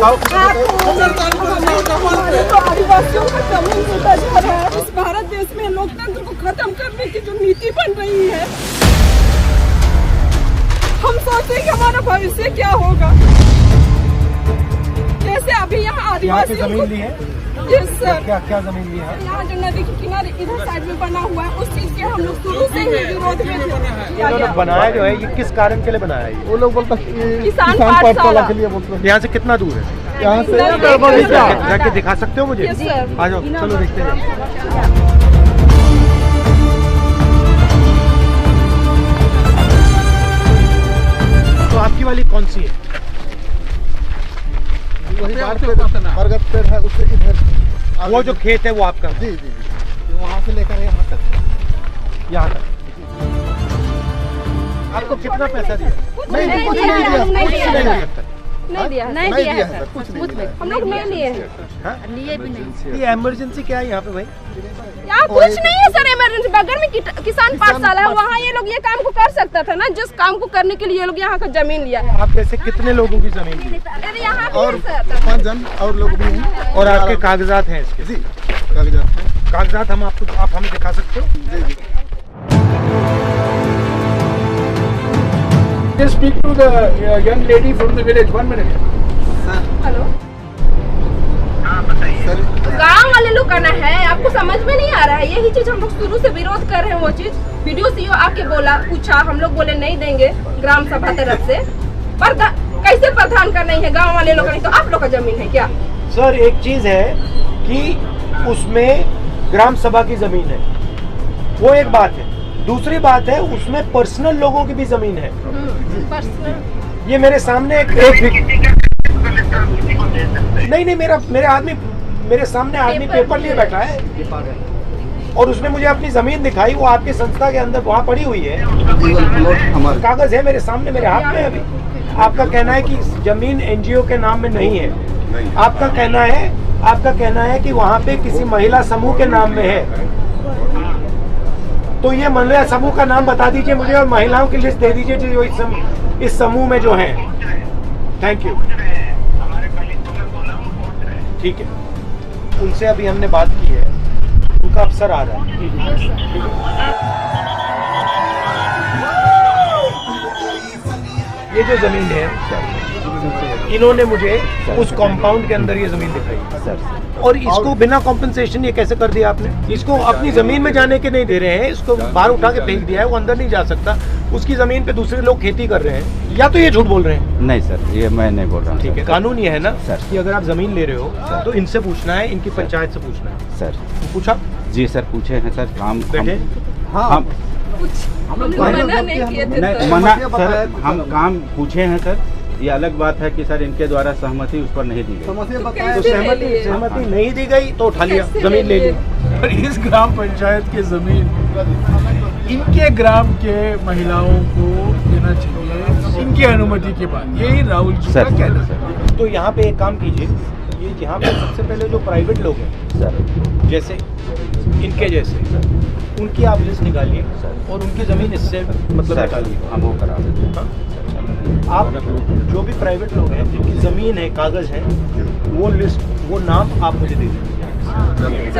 दिखाओ। आदिवासियों का जमीन लूटा जा रहा है। इस भारत देश में लोकतंत्र को खत्म करने की जो नीति बन रही है, हम सोचते हैं कि हमारा भविष्य क्या होगा। जैसे अभी यहाँ आदिवासी जमीन ली है, यस सर, क्या जमीन ली है? यहाँ जो नदी के किनारे इधर साइड में बना हुआ है, उस चीज के हम लोग शुरू से ही विरोध में थे। बनाया जो है ये किस कारण के लिए बनाया है? वो लोग बोलते किसान पाठशाला के लिए बोलते हैं। यहाँ से कितना दूर है? यहाँ से जाके दिखा सकते हो मुझे? Yes sir. आ जाओ, चलो देखते हैं। तो आपकी वाली कौन सी है? वही बरगद पेड़ है, उससे इधर वो जो खेत है वो आपका? जी जी जी, वहाँ से लेकर यहाँ तक। यहाँ तक। आपको कितना पैसा दिया? नहीं, कुछ नहीं दिया, नहीं कुछ दिया। नहीं दिया। नहीं दिया है। नहीं दिया है सर, कुछ नहीं दिया। हम लोग नहीं लिए हैं। लिए भी नहीं। ये इमरजेंसी क्या है यहाँ पे भाई? यहाँ कुछ नहीं है सर, इमरजेंसी बगल में किसान पाठशाला है, वहाँ ये लोग ये काम को कर सकता था ना, जिस काम को करने के लिए ये लोग यहाँ का जमीन लिया है। आप जैसे कितने लोगों की जमीन ली? अरे यहाँ भी और है सर। 5 जन और लोग भी हैं। और आपके कागजात हैं इसके? जी, कागजात हैं। कागजात हम आपको, आप हमें दिखा सकते हो? जी जी। Just speak to the young lady from the village. 1 minute. Hello, sir गांव वाले लोग का ना है, आपको समझ में नहीं आ रहा है। यही चीज हम लोग शुरू से विरोध कर रहे हैं। वो चीज वीडियो सीओ आके बोला, पूछा, हम लोग बोले नहीं देंगे ग्राम सभा तरफ से। पर कैसे प्रधान का नहीं है, गांव वाले लोग का नहीं तो आप लोग का जमीन है क्या? सर एक चीज है कि उसमें ग्राम सभा की जमीन है, वो एक बात है। दूसरी बात है उसमें पर्सनल लोगों की भी जमीन है। पर्सनल ये मेरे सामने एक नहीं मेरे आदमी, मेरे सामने आदमी पेपर लिए बैठा है और उसने मुझे अपनी जमीन दिखाई। वो आपकी संस्था के अंदर वहाँ पड़ी हुई है, कागज है मेरे सामने, मेरे हाथ में अभी। आपका कहना है कि जमीन एनजीओ के नाम में नहीं है। आपका कहना है कि वहाँ पे किसी महिला समूह के नाम में है। तो ये महिला समूह का नाम बता दीजिए मुझे और महिलाओं की लिस्ट दे दीजिए जो इस समूह में जो हैं। Thank you. ठीक है, उनसे अभी हमने बात की है, उनका अफसर आ रहा है। ये जो जमीन है इन्होंने मुझे उस कॉम्पाउंड के अंदर ये जमीन दिखाई और इसको बिना कॉम्पेंसेशन ये कैसे कर दिया आपने? इसको अपनी जमीन में जाने के नहीं दे रहे हैं, इसको बाहर उठा के फेंक दिया है, वो अंदर नहीं जा सकता। उसकी जमीन पे दूसरे लोग खेती कर रहे हैं, या तो ये झूठ बोल रहे हैं? नहीं सर, ये मैं नहीं बोल रहा हूँ। ठीक है, कानून ये है ना सर कि अगर आप जमीन ले रहे हो तो इनसे पूछना है, इनकी पंचायत से पूछना है। सर पूछा? जी सर, पूछे हैं सर। काम बैठे? हम मना नहीं किए थे नहीं सर। मना सर, हम काम पूछे हैं सर। ये अलग बात है कि सर इनके द्वारा सहमति उस पर नहीं दी गई। तो सहमति नहीं दी गई तो उठा लिया, जमीन ले ली। और इस ग्राम पंचायत की जमीन इनके ग्राम के महिलाओं को देना चाहिए इनकी अनुमति के बाद। यही राहुल जी का कहना है सर। तो यहाँ पे एक काम कीजिए, ये यहाँ पे सबसे पहले जो प्राइवेट लोग हैं सर, जैसे इनके जैसे, उनकी आप लिस्ट निकालिए और उनकी जमीन इससे मतलब सर निकालिए। हम वो करा देते हैं। हाँ? आप जो भी प्राइवेट लोग हैं जिनकी जमीन है, कागज है, वो लिस्ट, वो नाम आप मुझे दे दीजिए।